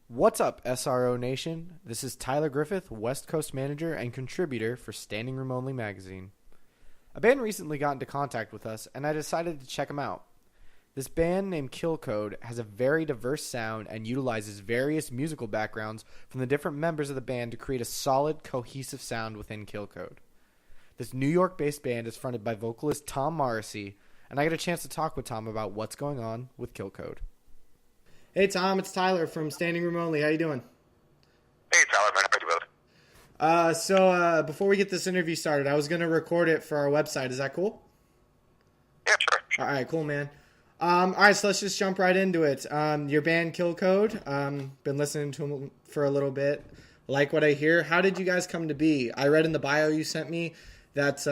What's up, SRO Nation? This is Tyler Griffith, West Coast manager and contributor for Standing Room Only magazine. A band recently got into contact with us, and I decided to check them out. This band named Killcode has a very diverse sound and utilizes various musical backgrounds from the different members of the band to create a solid, cohesive sound within Killcode. This New York-based band is fronted by vocalist Tom Morrisey, and I got a chance to talk with Tom about what's going on with Killcode. Hey Tom, it's Tyler from Standing Room Only. How you doing? Hey Tyler, man, how you doing? So before we get this interview started, I was going to record it for our website. Is that cool? Yeah, sure. All right, cool, man. All right, so let's just jump right into it. Your band Killcode, been listening to them for a little bit. Like what I hear. How did you guys come to be? I read in the bio you sent me that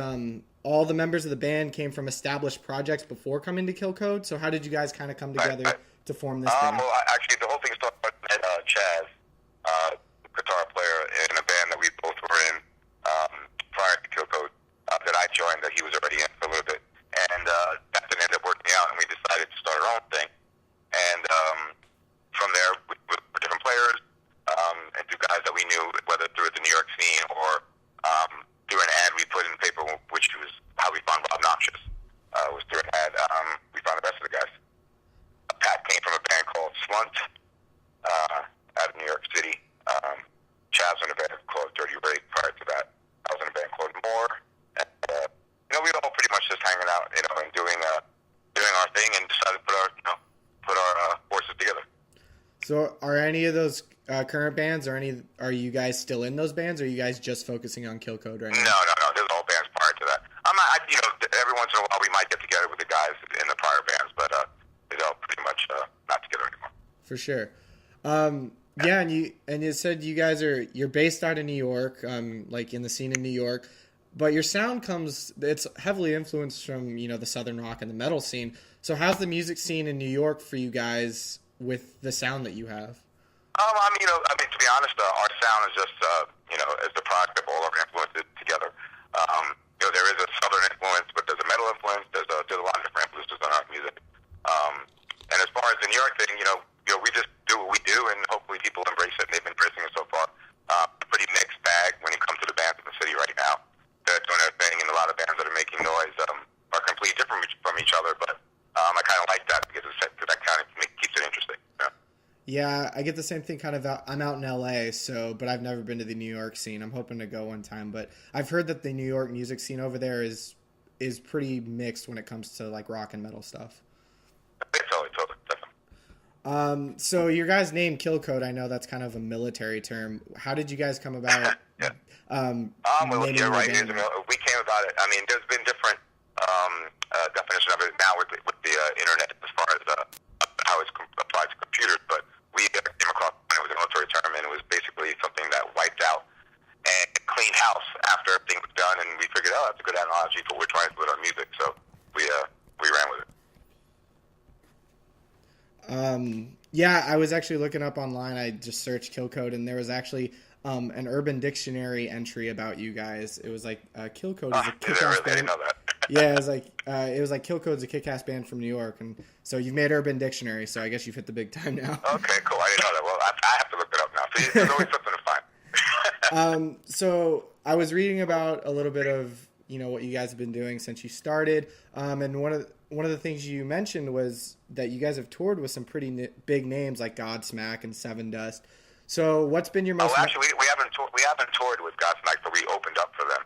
all the members of the band came from established projects before coming to Killcode. So how did you guys kind of come together to form this band? Well, actually, the whole thing started with Chaz, guitar player in a band that we both were in prior to Killcode that I joined, that he was already in for a little bit. And that didn't end up working out, and we decided to start our own thing. And from there, we were different players and two guys that we knew, whether through the New York scene or through an ad we put in the paper, which was how we found Bob Noxious, was through an ad. We found the rest of the guys. Pat came from a band called Slunt out of New York City. Chaz was in a band called Dirty Ray prior to that. I was in a band called More. And, we were all pretty much just hanging out, and doing our thing, and decided to put our forces together. So are any of those current bands, are you guys still in those bands, or are you guys just focusing on Killcode right now? No. There's all bands prior to that. Every once in a while we might get together with the guys in the prior bands, but pretty much not together anymore. For sure. Yeah, and you said you're based out of New York, like in the scene in New York, but your sound it's heavily influenced from, the Southern rock and the metal scene. So how's the music scene in New York for you guys with the sound that you have? To be honest, our sound is just, is the product of all our influences together. There is a Southern influence, but there's a metal influence. There's a lot of different influences on our music. And as far as the New York thing, we just do what we do, and hopefully people embrace it. And they've been embracing it so far. Pretty mixed bag when it comes to the bands in the city right now. They're doing their thing, and a lot of bands that are making noise are completely different from each other. But I kind of like that because that kind of keeps it interesting. Yeah, I get the same thing kind of I'm out in LA, but I've never been to the New York scene. I'm hoping to go one time, but I've heard that the New York music scene over there is pretty mixed when it comes to like rock and metal stuff. Totally, definitely. So your guys' name Killcode, I know that's kind of a military term. How did you guys come about? Yeah. You're right. We came about it. There's been different definition of it now with the internet as far as how it's applied to computers, but we came across it was a military term, and it was basically something that wiped out and cleaned house after everything was done, and we figured, that's a good analogy for what we're trying to do with our music, so we ran with it. Yeah, I was actually looking up online. I just searched Killcode, and there was actually an Urban Dictionary entry about you guys. It was like Killcode is a kick-ass band. I didn't know that. Yeah, it was like Killcode's a kick-ass band from New York, and so you've made Urban Dictionary. So I guess you've hit the big time now. Okay, cool. I didn't know that. Well, I have to look it up now. So there's always something to find. So I was reading about a little bit of what you guys have been doing since you started, and one of the things you mentioned was that you guys have toured with some pretty big names like Godsmack and Seven Dust. So what's been your most? Actually, we haven't toured with Godsmack, but we opened up for them.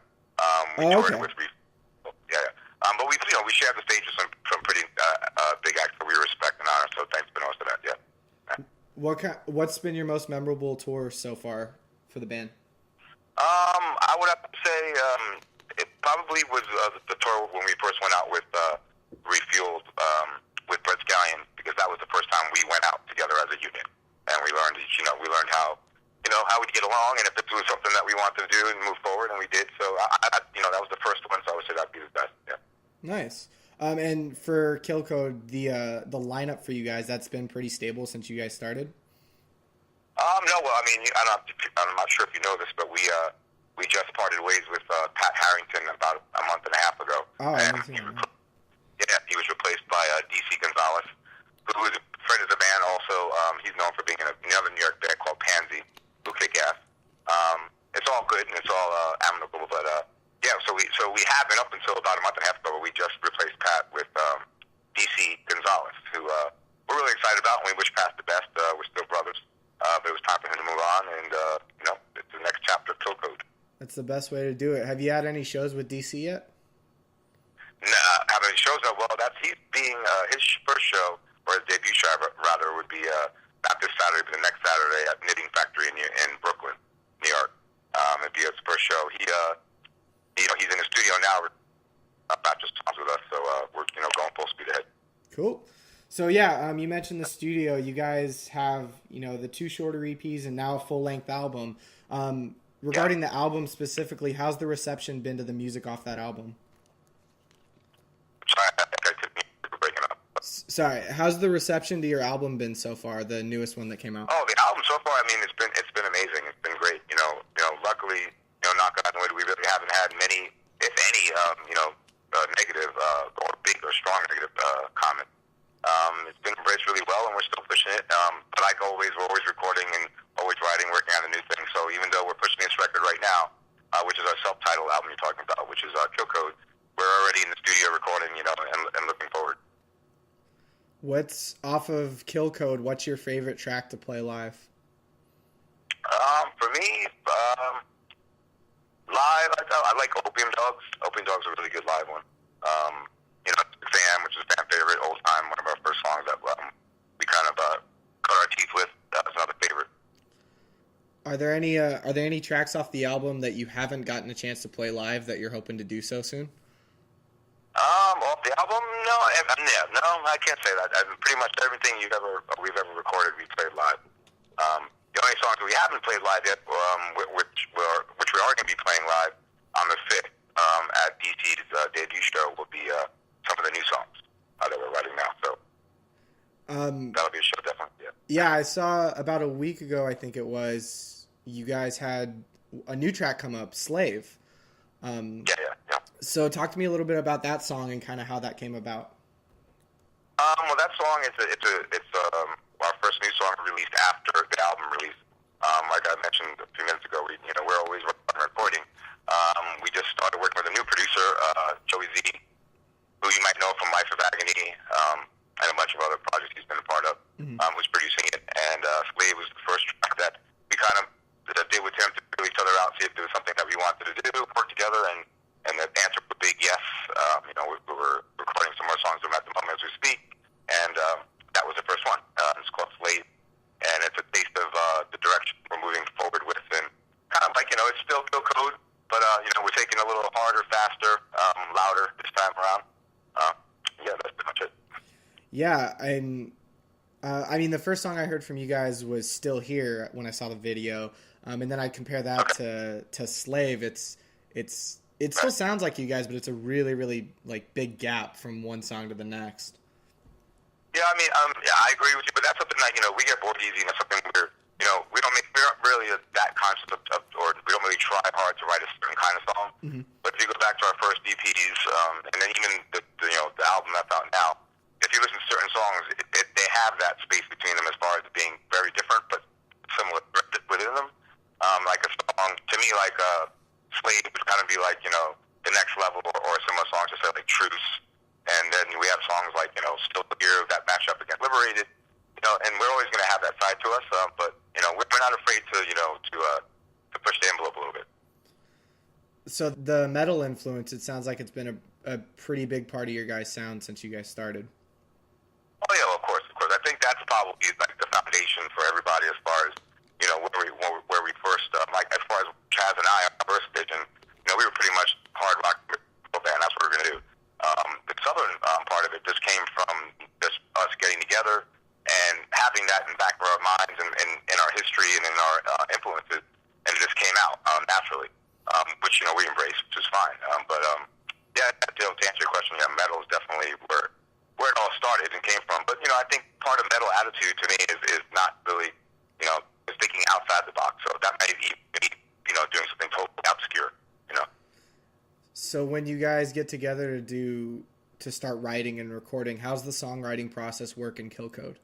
We toured with. But we shared the stage with some pretty big acts that we respect and honor. So thanks, Benoist, for that. Yeah. What's been your most memorable tour so far for the band? I would have to say it probably was the tour when we first went out with Refueled with Brett Scallion, because that was the first time we went out together as a unit, and we learned how we'd get along, and if it was something that we wanted to do and move forward, and we did. So that was the first one, so I would say that'd be the best. Yeah. Nice. And for Killcode, the lineup for you guys, that's been pretty stable since you guys started? No, well, I'm not sure if you know this, but we just parted ways with Pat Harrington about a month and a half ago. Oh, and he was replaced by DC Gonzalez, who is a friend of the band also. He's known for being in another New York band happened up until about a month and a half ago, where we just replaced Pat with DC Gonzalez, who we're really excited about, and we wish Pat the best. We're still brothers, but it was time for him to move on, and it's the next chapter of Killcode. That's the best way to do it. Have you had any shows with DC yet? Nah, how many shows? Well, he's being his first show, or his debut show rather, would be not this Saturday, but the next Saturday at Knitting Factory in Brooklyn, New York. It'd be his first show. He's in the studio now, not just songs with us, so we're going full speed ahead. Cool. So yeah, you mentioned the studio. You guys have the 2 shorter EPs and now a full length album. Regarding the album specifically, how's the reception been to the music off that album? Sorry, I think I couldn't hear you breaking up. Sorry, how's the reception to your album been so far? The newest one that came out. Oh, the album so far. I mean, it's been amazing. It's been great. Luckily, knock on wood, we really haven't had many, if any, negative or big or strong negative comments. It's been embraced really well, and we're still pushing it. But like always, we're always recording and always writing, working on a new thing. So even though we're pushing this record right now, which is our self-titled album you're talking about, which is Killcode, we're already in the studio recording, and looking forward. What's off of Killcode? What's your favorite track to play live? For me, live, I like Opium Dogs. Opium Dogs are a really good live one. 6 a.m., which is a fan favorite, old time, one of our first songs that we kind of cut our teeth with. That was another favorite. Are there any tracks off the album that you haven't gotten a chance to play live that you're hoping to do so soon? Off the album, no, I can't say that. Pretty much everything we've ever recorded, we played live. The only songs we haven't played live yet, which we are going to be playing live on the 5th at DC's debut show, will be some of the new songs that we're writing now. So that'll be a show, definitely. Yeah, I saw about a week ago, I think it was, you guys had a new track come up, Slave. Yeah. So talk to me a little bit about that song and kind of how that came about. Well, that song it's our first new song released after the album release. Like I mentioned a few minutes ago, we're always recording. We just started working with a new producer, Joey Z, who you might know from Life of Agony and a bunch of other projects he's been a part of. Was producing it, and Slave was the first track that we kind of did with him to feel each other out, see if there was something that we wanted to do, work together, and the answer was a big yes. We were recording some more songs at the moment as we speak, and that was the first one. It's called Slave, and it's a taste of the direction we're moving forward with, and kind of like, it's still Killcode, but we're taking a little harder, faster, louder this time around. That's pretty much it. Yeah, and I mean, the first song I heard from you guys was Still Here when I saw the video, and then I compare that to Slave. It still sounds like you guys, but it's a really, really big gap from one song to the next. Yeah, I mean, I agree with you, but that's something that we get bored easy, and that's something we aren't really that conscious of, or we don't really try hard to write a certain kind of song. Mm-hmm. But if you go back to our first EPs, and then even the album that's out now, if you listen to certain songs, they have that space between them as far as being very different, but similar within them. Like a song, to me, like Slave would kind of be like, the next level, or similar songs just like Truce. And then we have songs like, Still Here that match up against Liberated, and we're always going to have that side to us, but, we're not afraid to push the envelope a little bit. So the metal influence, it sounds like it's been a pretty big part of your guys' sound since you guys started. Oh, yeah, of course. I think that's probably like the foundation for everybody as far as, where we first, as far as Chaz and I, our first vision, we were pretty much hard rock band. That's what we were going to do. The southern part of it just came from just us getting together and having that in the back of our minds and in our history and in our influences, and it just came out naturally, which we embrace, which is fine. To answer your question, metal is definitely where it all started and came from. But I think part of metal attitude to me is not really is thinking outside the box. So that may be doing something totally obscure. So when you guys get together to start writing and recording, how's the songwriting process work in Killcode?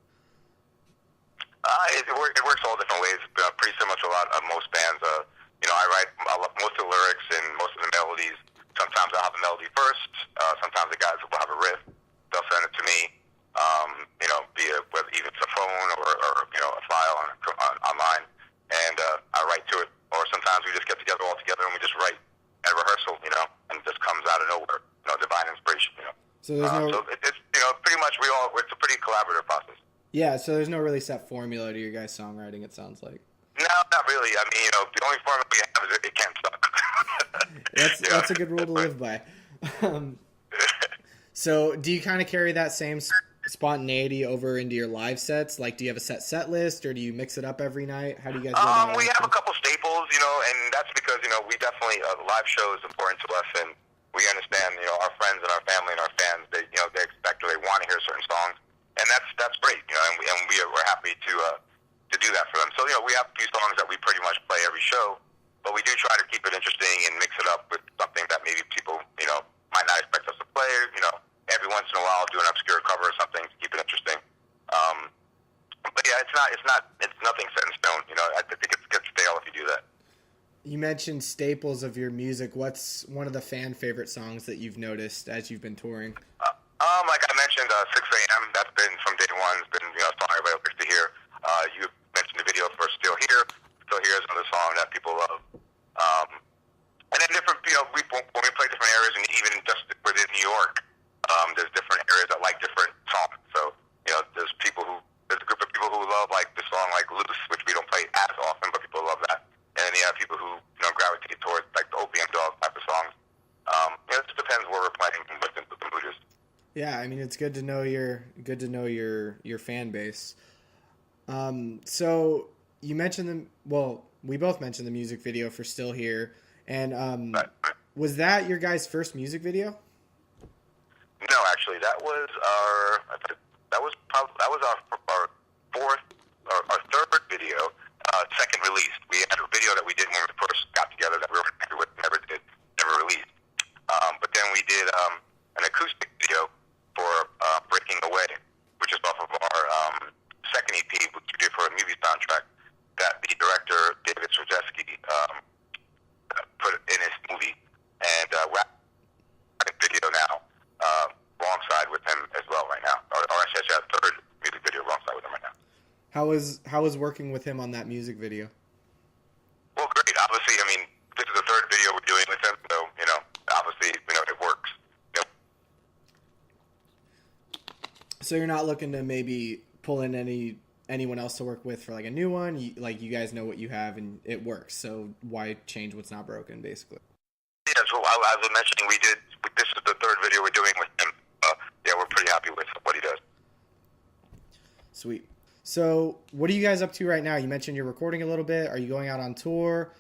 It works all different ways. Pretty similar to most bands. I write most of the lyrics and most of the melodies. Sometimes I'll have a melody online, and I write to it. Or sometimes we just get together all together and we just write at rehearsal, and it just comes out of nowhere, divine inspiration, So there's So it's pretty much it's a pretty collaborative process. Yeah, so there's no really set formula to your guys' songwriting, it sounds like. No, not really. I mean, the only formula we have is it can't suck. That's a good rule to live by. So do you kind of carry that same spontaneity over into your live sets? Like, do you have a set list, or do you mix it up every night? How do you guys go about it? We have a couple staples, and that's because, we definitely, live show is important to us, and we understand, our friends and our family and our fans, they expect or they want to hear certain songs, and that's great, and we're happy to do that for them. So, we have a few songs that we pretty much play every show, but we do try to keep it interesting and mix it up with something that maybe people, might not expect us to play, every once in a while do an obscure cover or something to keep it interesting. But yeah, it's nothing set in stone. I think it gets stale if you do that. You mentioned staples of your music. What's one of the fan favorite songs that you've noticed as you've been touring? Like I mentioned, 6 a.m. That's been from day one. It's been a song everybody likes to hear. You mentioned the video for Still Here. Still Here is another song that people love. And then different, when we play different areas, and even just within New York, there's different areas that like different songs. So, there's a group of people who love like the song like Loose, which we don't play as often, but people love that. And then you have people who, gravitate towards like the Opium Dog type of songs. It just depends where we're playing and what the mood is. Yeah, I mean, it's good to know your fan base. So you mentioned them. Well, we both mentioned the music video for Still Here, and Right. Was that your guys' first music video? No, actually, that was our third video, second release. We had a video that we did when we first got together that we were happy with, never released. But then we did an acoustic video for Breaking Away, which is off of our second EP, which we did for a movie soundtrack that the director, David Strzeski, put in his movie. And we're at a video now alongside with him as well right now. Or I should say a third music video alongside with him right now. How was working with him on that music video? Well, great. Obviously, I mean, this is the third video we're doing with him, so, obviously, it works. So you're not looking to maybe pull in anyone else to work with for like a new one? You guys know what you have and it works, so why change what's not broken, basically? Yeah, so I was mentioning, this is the third video we're doing with him. We're pretty happy with what he does. Sweet. So what are you guys up to right now? You mentioned you're recording a little bit. Are you going out on tour?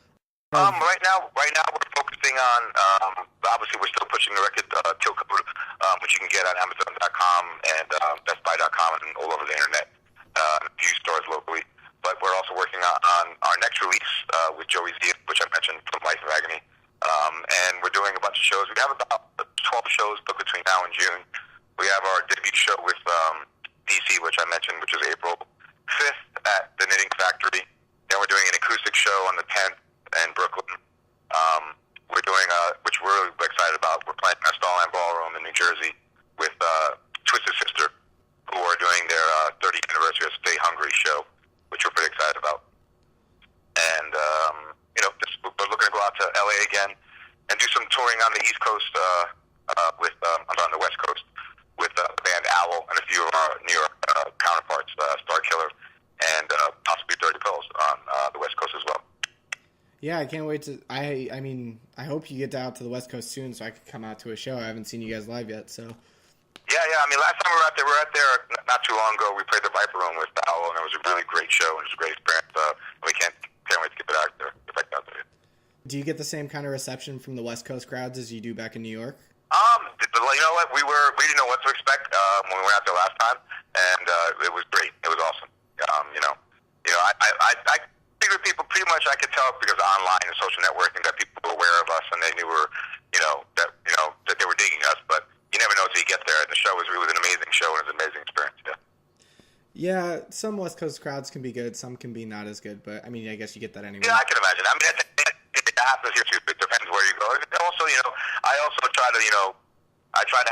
Right now we're focusing on, obviously we're still pushing the record, Killcode, which you can get on Amazon.com and BestBuy.com and all over the internet, a few stores locally. But we're also working on our next release with Joey Z, which I mentioned from Life of Agony. And we're doing a bunch of shows. We have about 12 shows booked between now and June. We have our debut show with DC, which I mentioned, which is April 5th at the Knitting Factory. Then we're doing an acoustic show on the 10th in Brooklyn. We're doing, which we're really excited about, we're playing at Starland Ballroom in New Jersey with Twisted Sister, who are doing their 30th anniversary of Stay Hungry show, which we're pretty excited about. And, we're looking to go out to LA again and do some touring on the East Coast on the West Coast with the band Owl and a few of our New York counterparts, Star Killer and possibly Dirty Pills on the West Coast as well. Yeah, I can't wait to. I mean, I hope you get out to the West Coast soon so I could come out to a show. I haven't seen you guys live yet, so. Yeah. I mean, last time we were out there not too long ago. We played the Viper Room with Owl, and it was a really great show, and it was a great experience. We can't wait to get it out there. Get back out there. Do you get the same kind of reception from the West Coast crowds as you do back in New York? You know what? We didn't know what to expect when we went out there last time, and it was great. It was awesome. I figured people pretty much. I could tell because online and social networking that people were aware of us and they knew that they were digging us. But you never know until you get there. And the show was an amazing show and it was an amazing experience. Yeah. Yeah, some West Coast crowds can be good, some can be not as good. But I mean, I guess you get that anyway. Yeah, I can imagine. I mean, it happens here too. It depends where you go. Also, I also try to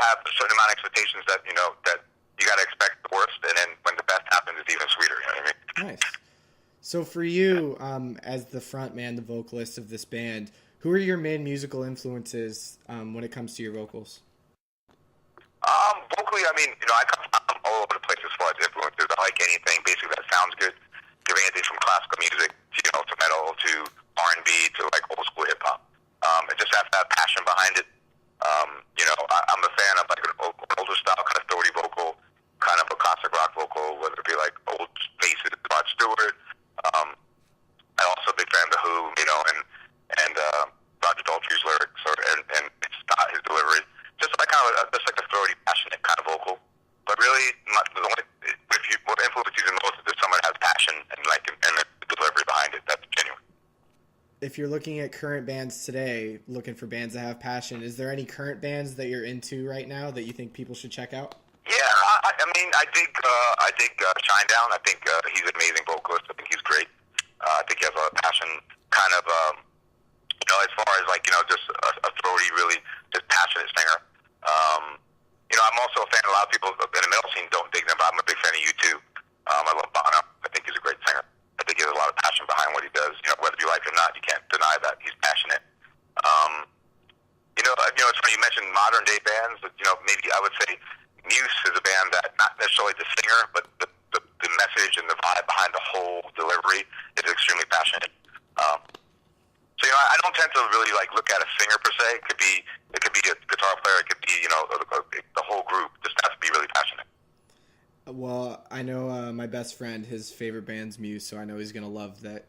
have a certain amount of expectations that that you got to expect the worst, and then when the best happens, it's even sweeter. You know what I mean? Nice. So for you, as the front man, the vocalist of this band, who are your main musical influences when it comes to your vocals? Vocally, I mean, I come from all over the place as far as influences. I like anything basically that sounds good. Give anything from classical music, to metal, to R&B, to like old school hip hop. It just has to have passion behind it. I'm a fan of like an older style, kind of throaty vocal, kind of a classic rock vocal, whether it be like old Faces, Rod Stewart. I'm also a big fan of The Who, and Roger Daltrey's lyrics, and his delivery. Just like just like a throaty, passionate kind of vocal. But really, what influences you the most is if someone has passion and the delivery behind it. That's genuine. If you're looking at current bands today, looking for bands that have passion, is there any current bands that you're into right now that you think people should check out? Yeah, I dig Shinedown. I think he's an amazing vocalist. I think he's great. I think he has a lot of passion. Kind of, as far as just a throaty, really just passionate singer. I'm also a fan. A lot of people in the metal scene don't dig them, but I'm a big fan of U2. I love Bono. I think he's a great singer. I think he has a lot of passion behind what he does. Whether you like it or not, you can't deny that he's passionate. It's funny you mentioned modern day bands. Maybe I would say Muse is a band that not necessarily the singer, but the message and the vibe behind the whole delivery is extremely passionate. I don't tend to really look at a singer per se. It could be a guitar player. It could be the whole group. Just has to be really passionate. Well, I know my best friend, his favorite band's Muse, so I know he's gonna love that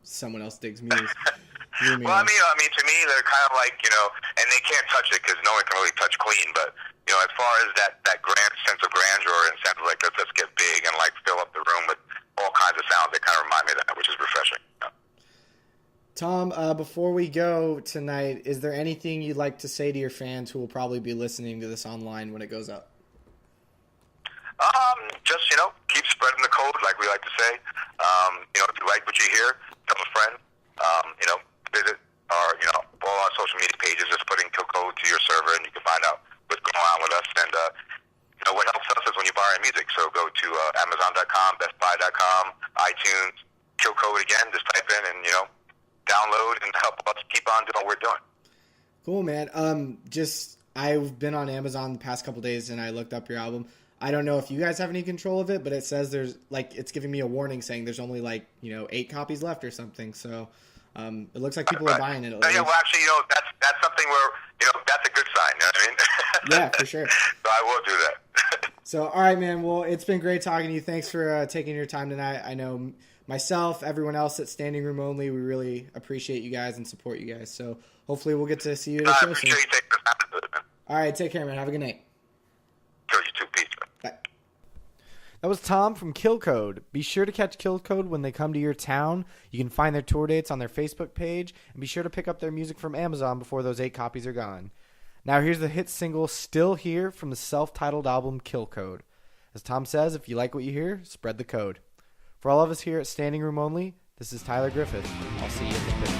someone else digs Muse. Well, I mean, to me, they're kind of and they can't touch it because no one can really touch Queen. But as far as that grand sense of grandeur and sense of let's get big and fill up the room with all kinds of sounds, they kind of remind me of that, which is refreshing. Tom, before we go tonight, is there anything you'd like to say to your fans who will probably be listening to this online when it goes up? Just, keep spreading the code, like we like to say. If you like what you hear, tell a friend. Visit all our social media pages, just putting Killcode to your server, and you can find out what's going on with us. And, what helps us is when you buy our music. So go to Amazon.com, BestBuy.com, iTunes, Killcode again, just type in and, download and help us keep on doing what we're doing. Cool, man. I've been on Amazon the past couple days and I looked up your album. I don't know if you guys have any control of it, but it says there's it's giving me a warning saying there's only 8 copies left or something. So it looks like people are buying it. Yeah, well, actually, that's something where that's a good sign. You know what I mean? Yeah, for sure. So I will do that. So, all right, man. Well, it's been great talking to you. Thanks for taking your time tonight. I know myself, everyone else at Standing Room Only, we really appreciate you guys and support you guys. So hopefully we'll get to see you at the show soon. I appreciate you taking the time to do it, man. All right, take care, man. Have a good night. Sure, you too. Peace. Bye. That was Tom from Killcode. Be sure to catch Killcode when they come to your town. You can find their tour dates on their Facebook page, and be sure to pick up their music from Amazon before those 8 copies are gone. Now here's the hit single Still Here from the self-titled album Killcode. As Tom says, if you like what you hear, spread the code. For all of us here at Standing Room Only, this is Tyler Griffith. I'll see you at the pit.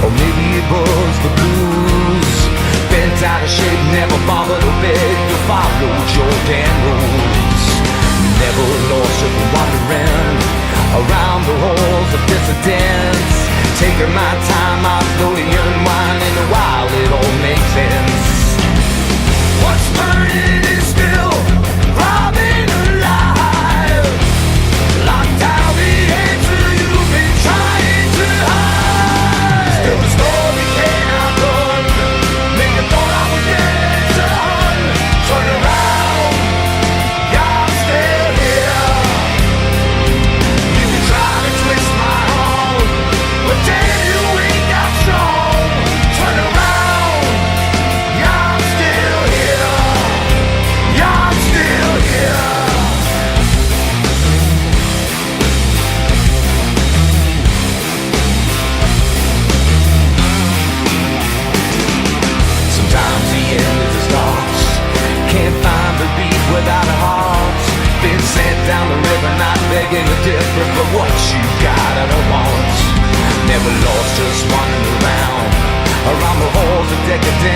Or maybe it was the blues. Bent out of shape, never bothered to beg. You followed your damn rules. Never lost it wandering around the halls of dissidence. Taking my time, I slowly unwinding while it all makes sense. What's burning is still throbbing alive. Locked down the answer you've been trying to hide. Still the story cannot run. Make you thought I was dead, son. Turn around, I'm still here. You can try to twist my arm, but damn, you ain't got strong. down the river, not begging or different, but what you got I don't want. Never lost, just wandering around the halls of decadence.